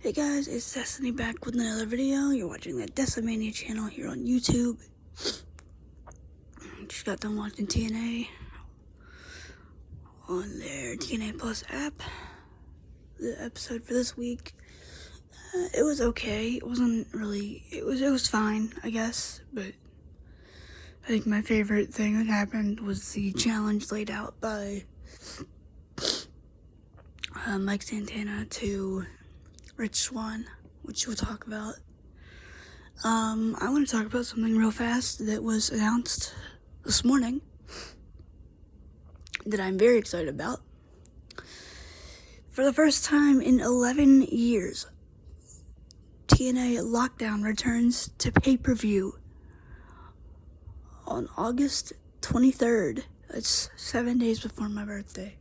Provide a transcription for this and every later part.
Hey guys, it's Destiny back with another video. You're watching the Decimania channel here on YouTube. Just got done watching TNA on their TNA Plus app. The episode for this week, it was okay. It wasn't really, it was fine, I guess. But I think my favorite thing that happened was the challenge laid out by Mike Santana to Rich Swann, which we'll talk about. I want to talk about something real fast that was announced this morning that I'm very excited about. For the first time in 11 years, TNA Lockdown returns to pay-per-view on August 23rd. That's 7 days before my birthday.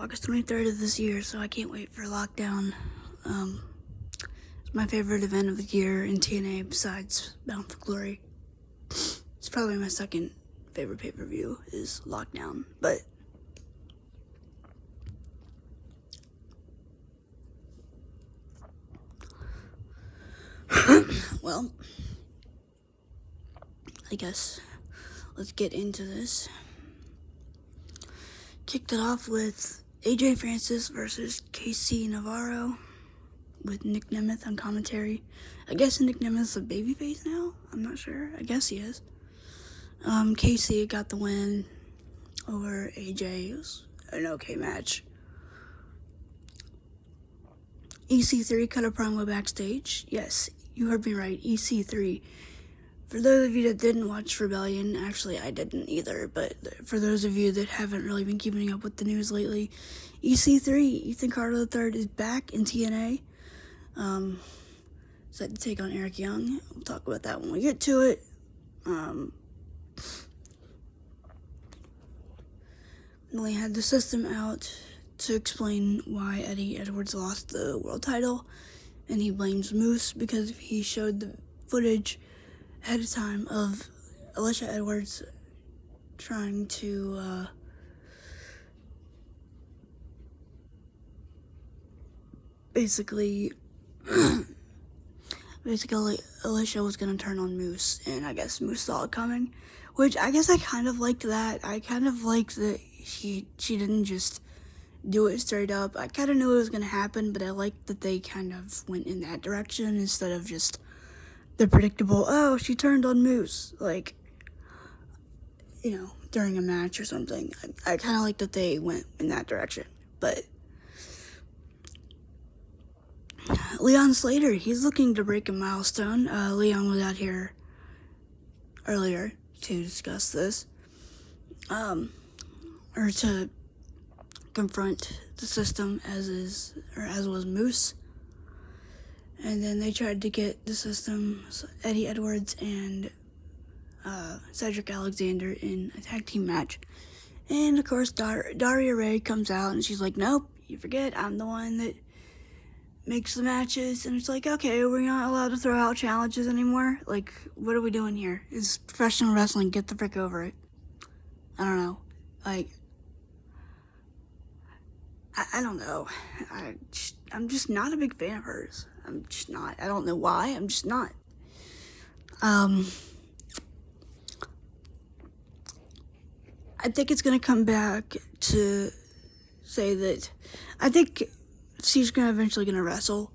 August 23rd of this year, so I can't wait for Lockdown. It's my favorite event of the year in TNA besides Bound for Glory. It's probably my second favorite pay-per-view is Lockdown, but well, I guess let's get into this. Kicked it off with AJ Francis versus KC Navarro with Nick Nemeth on commentary. I guess Nick Nemeth's a babyface now? I'm not sure. I guess he is. KC got the win over AJ. It was an okay match. EC3 cut a promo backstage. Yes, you heard me right. EC3. For those of you that didn't watch Rebellion, actually I didn't either, but for those of you that haven't really been keeping up with the news lately, EC3, Ethan Carter III, is back in TNA. Set to take on Eric Young. We'll talk about that when we get to it. We had the system out to explain why Eddie Edwards lost the world title, and he blames Moose because he showed the footage ahead of time of Alicia Edwards trying to basically Alicia was gonna turn on Moose, and I guess Moose saw it coming, which I guess I kind of liked that. I kind of liked that she didn't just do it straight up. I kind of knew it was gonna happen, but I liked that they kind of went in that direction instead of just the predictable, oh, she turned on Moose, like, you know, during a match or something. I kind of like that they went in that direction. But Leon Slater, he's looking to break a milestone. Leon was out here earlier to discuss this, or to confront the system as was Moose. And then they tried to get the system, Eddie Edwards and Cedric Alexander, in a tag team match. And of course, Daria Ray comes out and she's like, nope, you forget, I'm the one that makes the matches. And it's like, okay, we're not allowed to throw out challenges anymore? Like, what are we doing here? It's professional wrestling, get the frick over it. I don't know. Like, I don't know. I'm just not a big fan of hers. I'm just not. I don't know why. I'm just not. I think it's gonna come back to say that I think she's eventually gonna wrestle.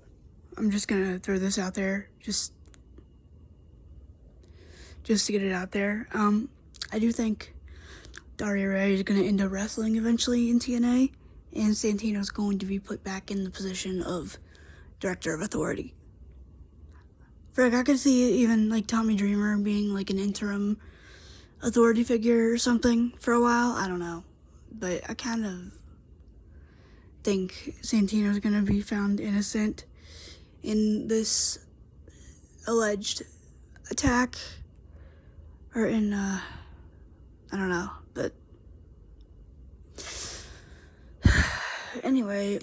I'm just gonna throw this out there, just to get it out there. I do think Daria Ray is gonna end up wrestling eventually in TNA, and Santino's going to be put back in the position of Director of Authority. Frick, I could see even like Tommy Dreamer being like an interim authority figure or something for a while. I don't know. But I kind of think Santino's gonna be found innocent in this alleged attack. Or in, I don't know. But anyway,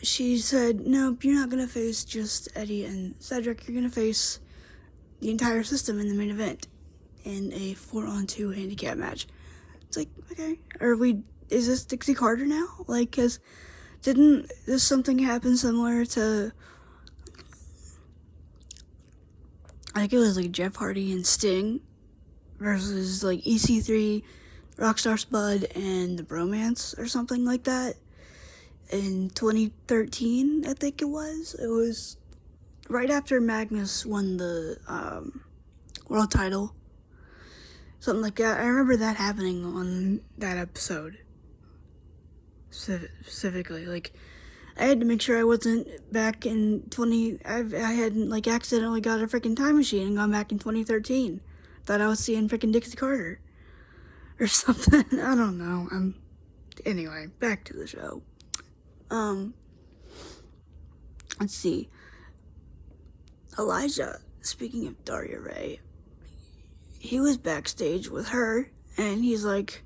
she said, nope, you're not going to face just Eddie and Cedric. You're going to face the entire system in the main event in a 4-on-2 handicap match. It's like, okay, is this Dixie Carter now? Like, cause didn't this something happen similar to, I think it was like Jeff Hardy and Sting versus like EC3, Rockstar Spud, and the Bromance or something like that in 2013, I think it was. It was right after Magnus won the world title. Something like that. I remember that happening on that episode. Specifically, like, I had to make sure I wasn't back in I hadn't, like, accidentally got a freaking time machine and gone back in 2013. Thought I was seeing freaking Dixie Carter. Or something. I don't know. Anyway, back to the show. Let's see. Elijah, speaking of Daria Ray, he was backstage with her, and he's like,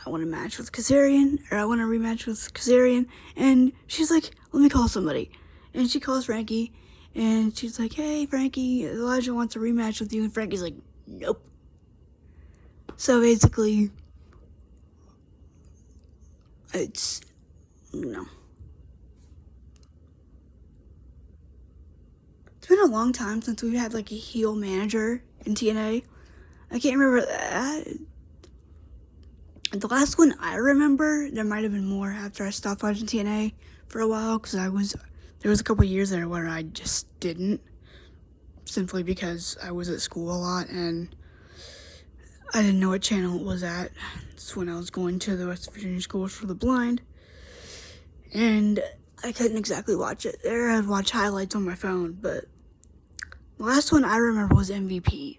I want to match with Kazarian, or I want to rematch with Kazarian, and she's like, let me call somebody. And she calls Frankie, and she's like, hey, Frankie, Elijah wants a rematch with you, and Frankie's like, nope. So basically, it's, It's been a long time since we've had, like, a heel manager in TNA. I can't remember that. The last one I remember, there might have been more after I stopped watching TNA for a while, because there was a couple years there where I just didn't, simply because I was at school a lot, and I didn't know what channel it was at. It's when I was going to the West Virginia Schools for the Blind, and I couldn't exactly watch it there. I'd watch highlights on my phone, but the last one I remember was MVP.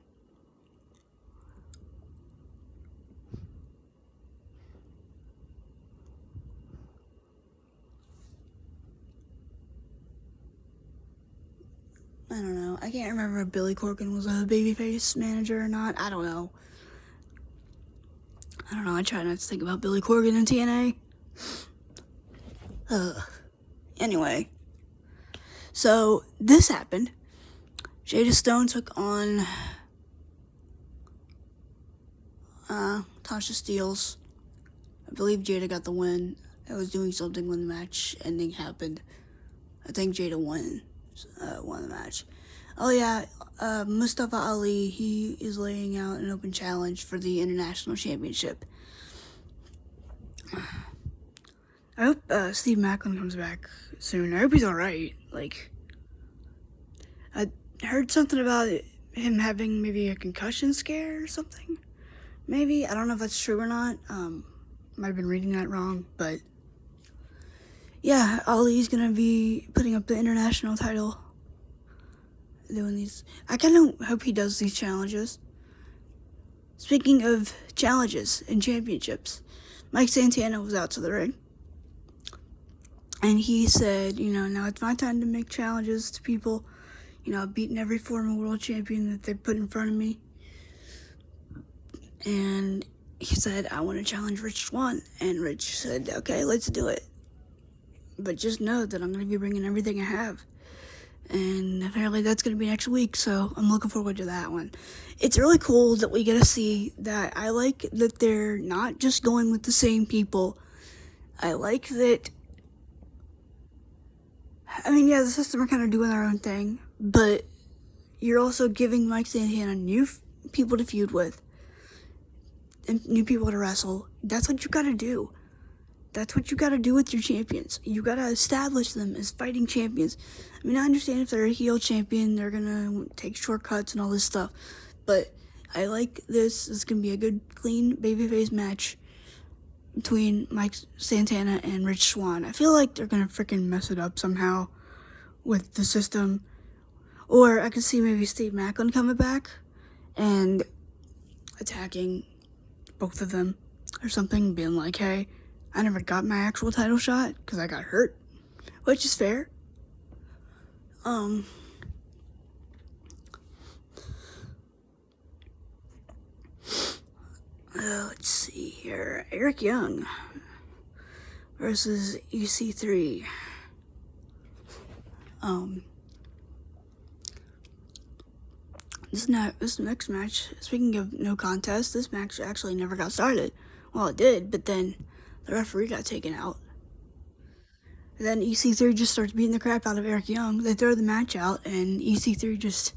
I don't know. I can't remember if Billy Corgan was a babyface manager or not. I don't know. I try not to think about Billy Corgan in TNA. Anyway. So, this happened. Jada Stone took on Tasha Steelz. I believe Jada got the win. I was doing something when the match ending happened. I think Jada won the match. Oh yeah, Mustafa Ali, he is laying out an open challenge for the International Championship. I hope Steve Macklin comes back soon. I hope he's alright. Like, I heard something about him having maybe a concussion scare or something. Maybe. I don't know if that's true or not. Might have been reading that wrong, but yeah, Ali's gonna be putting up the international title. Doing these. I kind of hope he does these challenges. Speaking of challenges and championships, Mike Santana was out to the ring. And he said, now it's my time to make challenges to people. I've beaten every former world champion that they put in front of me. And he said, I want to challenge Rich Swann. And Rich said, okay, let's do it. But just know that I'm going to be bringing everything I have. And apparently that's going to be next week, so I'm looking forward to that one. It's really cool that we get to see that. I like that they're not just going with the same people. I like that, the system are kind of doing their own thing, but you're also giving Mike Santana new people to feud with, and new people to wrestle. That's what you gotta do. That's what you gotta do with your champions. You gotta establish them as fighting champions. I understand if they're a heel champion, they're gonna take shortcuts and all this stuff, but I like this. It's gonna be a good, clean babyface match between Mike Santana and Rich Swann. I feel like they're gonna freaking mess it up somehow with the system. Or I could see maybe Steve Macklin coming back and attacking both of them or something, being like, hey, I never got my actual title shot because I got hurt, which is fair. Let's see here. Eric Young versus EC3. this next match, speaking of no contest, this match actually never got started. Well, it did, but then the referee got taken out. And then EC3 just starts beating the crap out of Eric Young. They throw the match out, and EC3 just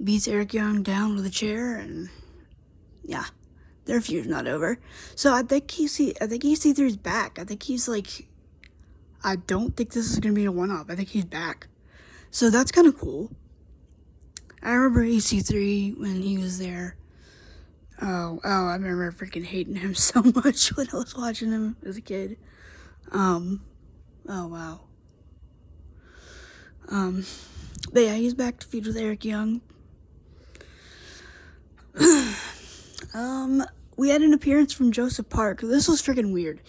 beats Eric Young down with a chair, and yeah, their feud's not over. So I think EC3's back. I think he's like, I don't think this is gonna be a one-off. I think he's back. So that's kind of cool. I remember EC3 when he was there. Oh, I remember freaking hating him so much when I was watching him as a kid. Oh, wow. But yeah, he's back to feud with Eric Young. We had an appearance from Joseph Park. This was freaking weird.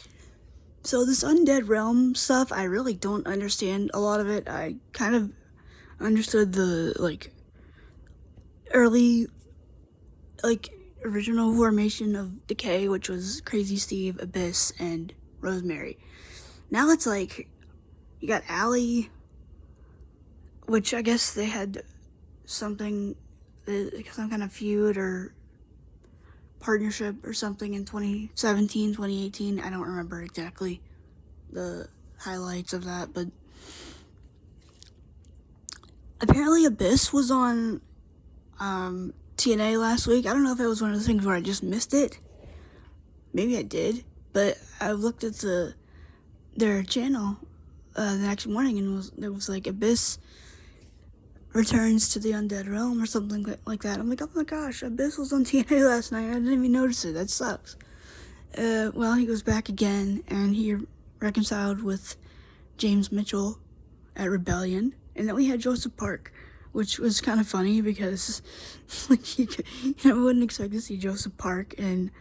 So this Undead Realm stuff, I really don't understand a lot of it. I kind of understood the, early, original formation of Decay, which was Crazy Steve, Abyss, and Rosemary. Now it's you got Allie, which I guess they had some kind of feud or partnership or something in 2017, 2018. I don't remember exactly the highlights of that, but apparently Abyss was on TNA last week. I don't know if it was one of the things where I just missed it. Maybe I did, but I looked at their channel the next morning, and it was like Abyss returns to the Undead Realm or something like that. I'm like, oh my gosh, Abyss was on TNA last night. I didn't even notice it. That sucks. Well, he goes back again, and he reconciled with James Mitchell at Rebellion, and then we had Joseph Park, which was kind of funny because, you wouldn't expect to see Joseph Park in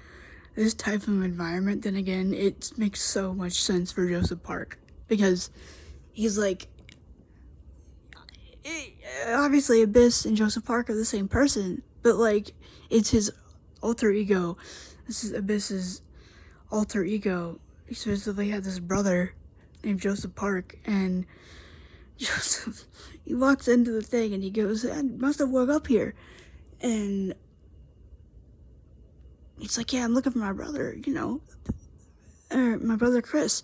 this type of environment. Then again, it makes so much sense for Joseph Park because he's obviously Abyss and Joseph Park are the same person, but it's his alter ego. This is Abyss's alter ego. He supposedly had this brother named Joseph Park, and Joseph, he walks into the thing and he goes, I must have woke up here. And he's like, yeah, I'm looking for my brother, or my brother Chris,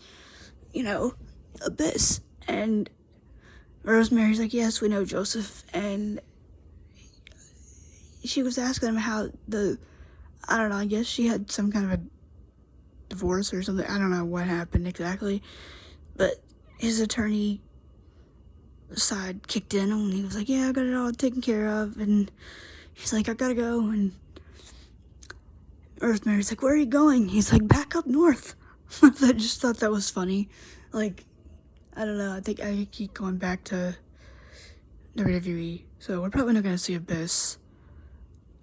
Abyss. And Rosemary's like, yes, we know Joseph. And she was asking him how I don't know, I guess she had some kind of a divorce or something. I don't know what happened exactly. But his attorney side kicked in, and he was like, yeah, I got it all taken care of. And he's like, I gotta go. And Rosemary's like, where are you going? He's like, back up north. I just thought that was funny. I don't know, I think I keep going back to WWE, so we're probably not going to see Abyss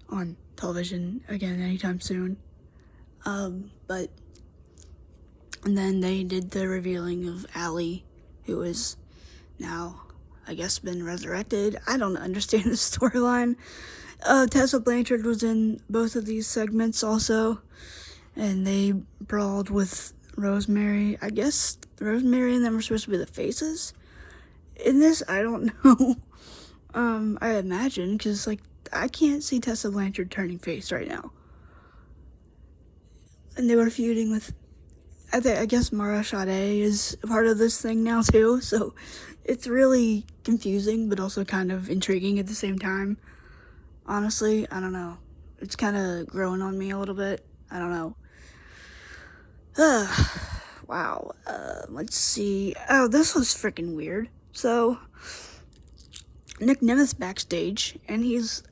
on television again anytime soon. But and then they did the revealing of Allie, who is now, I guess, been resurrected. I don't understand the storyline. Tessa Blanchard was in both of these segments also, and they brawled with Rosemary. I guess Rosemary and them were supposed to be the faces in this. I don't know. I imagine, because I can't see Tessa Blanchard turning face right now. And they were feuding with, I guess Mara Sade is part of this thing now too, so it's really confusing but also kind of intriguing at the same time. Honestly, I don't know. It's kind of growing on me a little bit. I don't know. Wow. Let's see. Oh, this was freaking weird. So, Nick Nemeth's backstage, and he's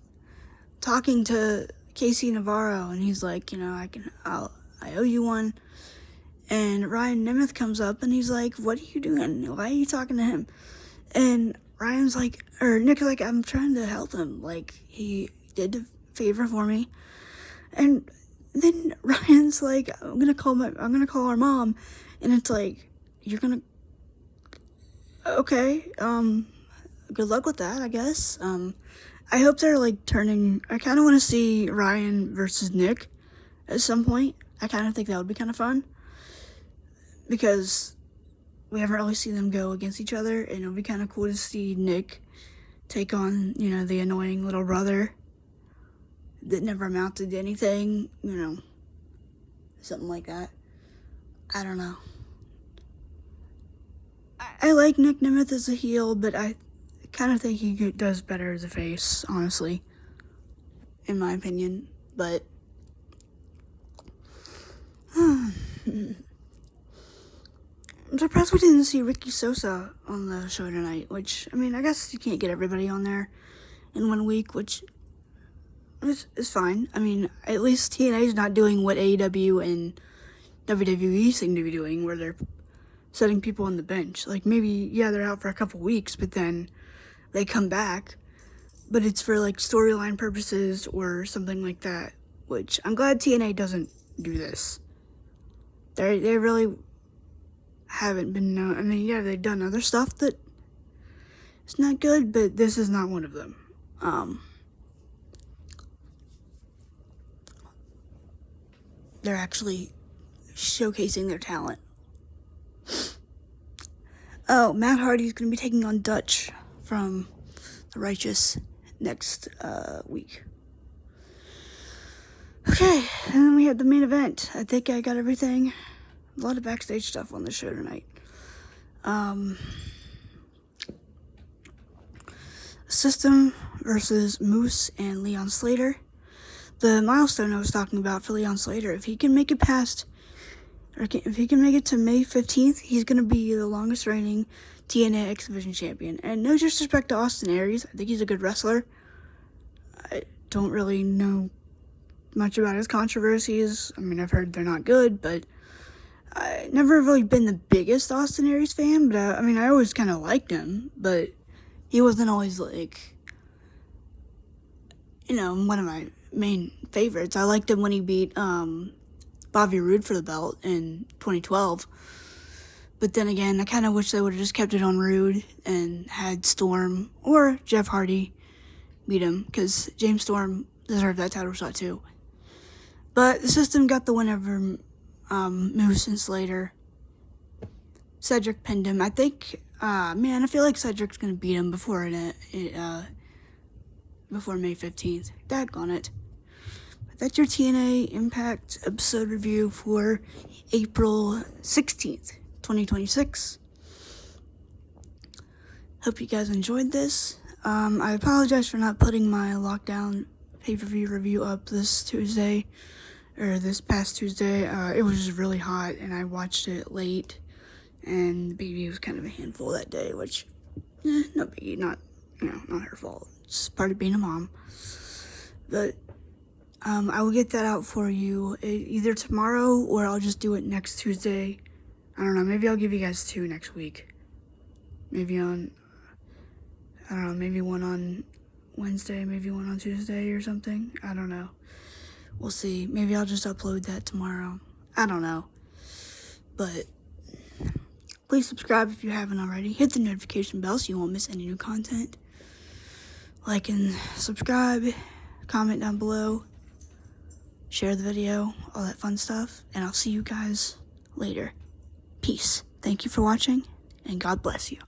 talking to Casey Navarro, and he's like, I owe you one. And Ryan Nemeth comes up, and he's like, what are you doing? Why are you talking to him? And Nick's like, I'm trying to help him. He did a favor for me. And then Ryan's like, I'm gonna call our mom. And it's like, okay, good luck with that, I guess. I hope they're I kind of want to see Ryan versus Nick at some point. I kind of think that would be kind of fun, because we haven't really seen them go against each other, and it would be kind of cool to see Nick take on, the annoying little brother that never amounted to anything, something like that. I don't know. I like Nick Nemeth as a heel, but I kind of think he does better as a face, honestly, in my opinion. But I'm surprised we didn't see Ricky Sosa on the show tonight, which, I guess you can't get everybody on there in 1 week, which is fine. At least TNA is not doing what AEW and WWE seem to be doing, where they're setting people on the bench. Like, maybe, yeah, they're out for a couple weeks, but then they come back, but it's for, like, storyline purposes or something like that, which I'm glad TNA doesn't do this. They really haven't been known. Yeah, they've done other stuff that is not good, but this is not one of them. They're actually showcasing their talent. Oh, Matt Hardy's going to be taking on Dutch from The Righteous next week. Okay, and then we had the main event. I think I got everything. A lot of backstage stuff on the show tonight. System versus Moose and Leon Slater. The milestone I was talking about for Leon Slater, if he can make it past, or if he can make it to May 15th, he's going to be the longest reigning TNA X Division champion. And no disrespect to Austin Aries, I think he's a good wrestler. I don't really know much about his controversies. I've heard they're not good, but I've never really been the biggest Austin Aries fan, but I always kind of liked him, but he wasn't always, like, one of my main favorites. I liked him when he beat Bobby Roode for the belt in 2012, but then again, I kind of wish they would have just kept it on Roode and had Storm or Jeff Hardy beat him, because James Storm deserved that title shot too. But the System got the win over Moose and Slater. Cedric pinned him. I think, I feel like Cedric's gonna beat him before May 15th. Daggone it. But that's your TNA Impact episode review for April 16th, 2026. Hope you guys enjoyed this. I apologize for not putting my Lockdown pay-per-view review up this past Tuesday. It was just really hot, and I watched it late, and the baby was kind of a handful that day, which, no biggie, not her fault. It's part of being a mom. But, I will get that out for you either tomorrow, or I'll just do it next Tuesday. I don't know, maybe I'll give you guys 2 next week. Maybe maybe one on Wednesday, maybe one on Tuesday or something. I don't know. We'll see. Maybe I'll just upload that tomorrow. I don't know. But please subscribe if you haven't already. Hit the notification bell so you won't miss any new content. Like and subscribe. Comment down below. Share the video. All that fun stuff. And I'll see you guys later. Peace. Thank you for watching, and God bless you.